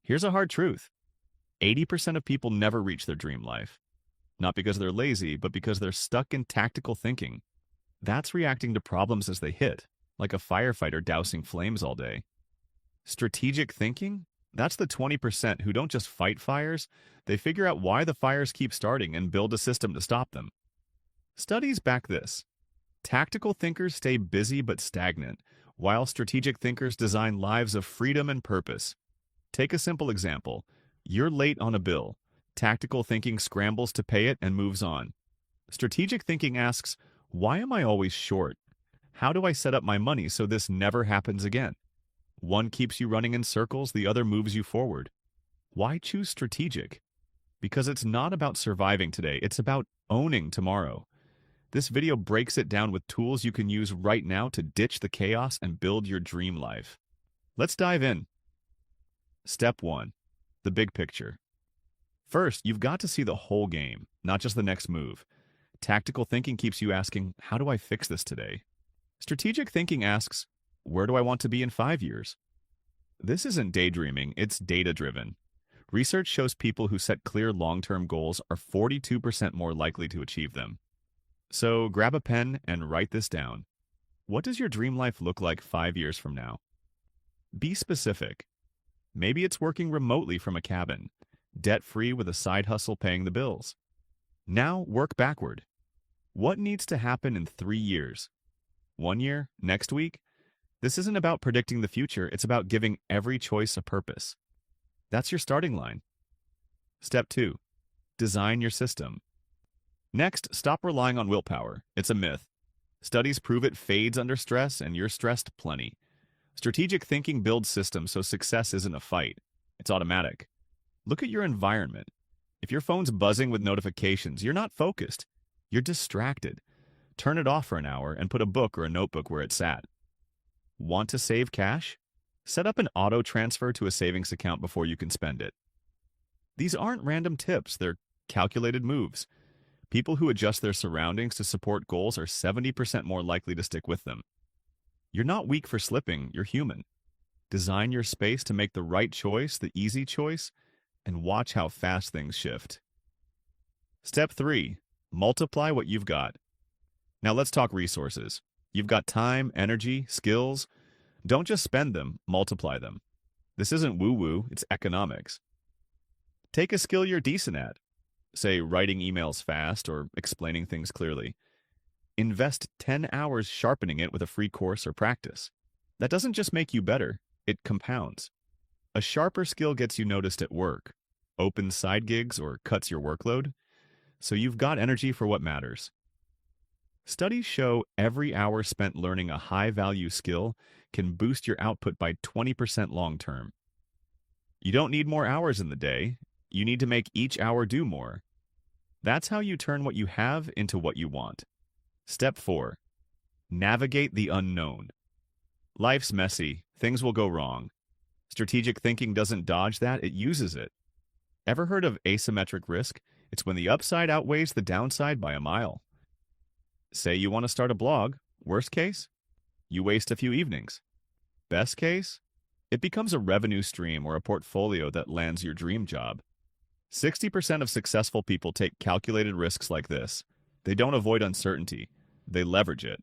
Here's a hard truth. 80% of people never reach their dream life. Not because they're lazy, but because they're stuck in tactical thinking. That's reacting to problems as they hit, like a firefighter dousing flames all day. Strategic thinking? That's the 20% who don't just fight fires, they figure out why the fires keep starting and build a system to stop them. Studies back this. Tactical thinkers stay busy but stagnant, while strategic thinkers design lives of freedom and purpose. Take a simple example. You're late on a bill. Tactical thinking scrambles to pay it and moves on. Strategic thinking asks, why am I always short? How do I set up my money so this never happens again? One keeps you running in circles, the other moves you forward. Why choose strategic? Because it's not about surviving today, it's about owning tomorrow. This video breaks it down with tools you can use right now to ditch the chaos and build your dream life. Let's dive in. Step 1. The big picture. First, you've got to see the whole game, not just the next move. Tactical thinking keeps you asking, how do I fix this today? Strategic thinking asks, where do I want to be in 5 years? This isn't daydreaming, it's data-driven. Research shows people who set clear long-term goals are 42% more likely to achieve them. So grab a pen and write this down. What does your dream life look like 5 years from now? Be specific. Maybe it's working remotely from a cabin, debt-free with a side hustle paying the bills. Now work backward. What needs to happen in 3 years? 1 year? Next week? This isn't about predicting the future, it's about giving every choice a purpose. That's your starting line. Step 2. Design your system. Next, stop relying on willpower. It's a myth. Studies prove it fades under stress, and you're stressed plenty. Strategic thinking builds systems so success isn't a fight. It's automatic. Look at your environment. If your phone's buzzing with notifications, you're not focused. You're distracted. Turn it off for an hour and put a book or a notebook where it's at. Want to save cash? Set up an auto transfer to a savings account before you can spend it. These aren't random tips, they're calculated moves. People who adjust their surroundings to support goals are 70% more likely to stick with them. You're not weak for slipping, you're human. Design your space to make the right choice, the easy choice, and watch how fast things shift. Step 3. Multiply what you've got. Now let's talk resources. You've got time, energy, skills. Don't just spend them, multiply them. This isn't woo-woo, it's economics. Take a skill you're decent at. Say writing emails fast or explaining things clearly. Invest 10 hours sharpening it with a free course or practice. That doesn't just make you better, it compounds. A sharper skill gets you noticed at work, opens side gigs, or cuts your workload, so you've got energy for what matters. Studies show every hour spent learning a high-value skill can boost your output by 20% long-term. You don't need more hours in the day, you need to make each hour do more. That's how you turn what you have into what you want. Step 4. Navigate the unknown. Life's messy, things will go wrong. Strategic thinking doesn't dodge that, it uses it. Ever heard of asymmetric risk? It's when the upside outweighs the downside by a mile. Say you want to start a blog. Worst case? You waste a few evenings. Best case? It becomes a revenue stream or a portfolio that lands your dream job. 60% of successful people take calculated risks like this. They don't avoid uncertainty. They leverage it.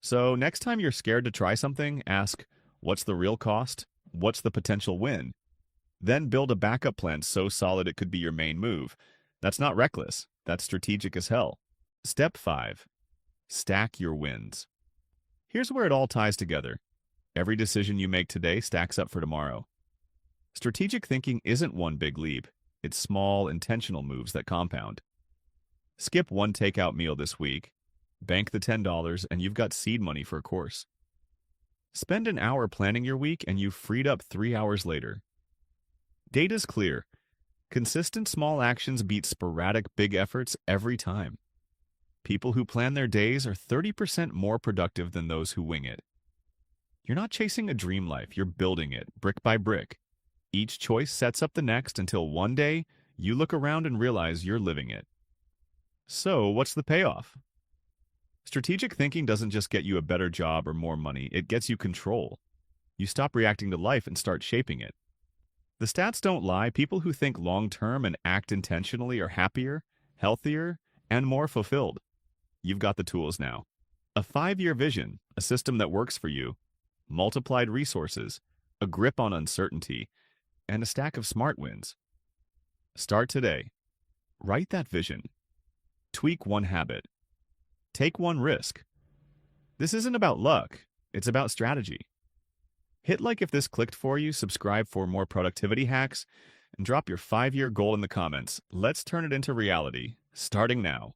So next time you're scared to try something, ask, what's the real cost? What's the potential win? Then build a backup plan so solid it could be your main move. That's not reckless. That's strategic as hell. Step 5. Stack your wins. Here's where it all ties together. Every decision you make today stacks up for tomorrow. Strategic thinking isn't one big leap. It's small, intentional moves that compound. Skip one takeout meal this week, bank the $10, and you've got seed money for a course. Spend an hour planning your week, and you've freed up 3 hours later. Data's clear. Consistent small actions beat sporadic big efforts every time. People who plan their days are 30% more productive than those who wing it. You're not chasing a dream life, you're building it, brick by brick. Each choice sets up the next until one day, you look around and realize you're living it. So, what's the payoff? Strategic thinking doesn't just get you a better job or more money, it gets you control. You stop reacting to life and start shaping it. The stats don't lie. People who think long-term and act intentionally are happier, healthier, and more fulfilled. You've got the tools now. A 5-year vision, a system that works for you, multiplied resources, a grip on uncertainty, and a stack of smart wins. Start today. Write that vision. Tweak one habit. Take one risk. This isn't about luck, it's about strategy. Hit like if this clicked for you, subscribe for more productivity hacks, and drop your 5-year goal in the comments. Let's turn it into reality, starting now.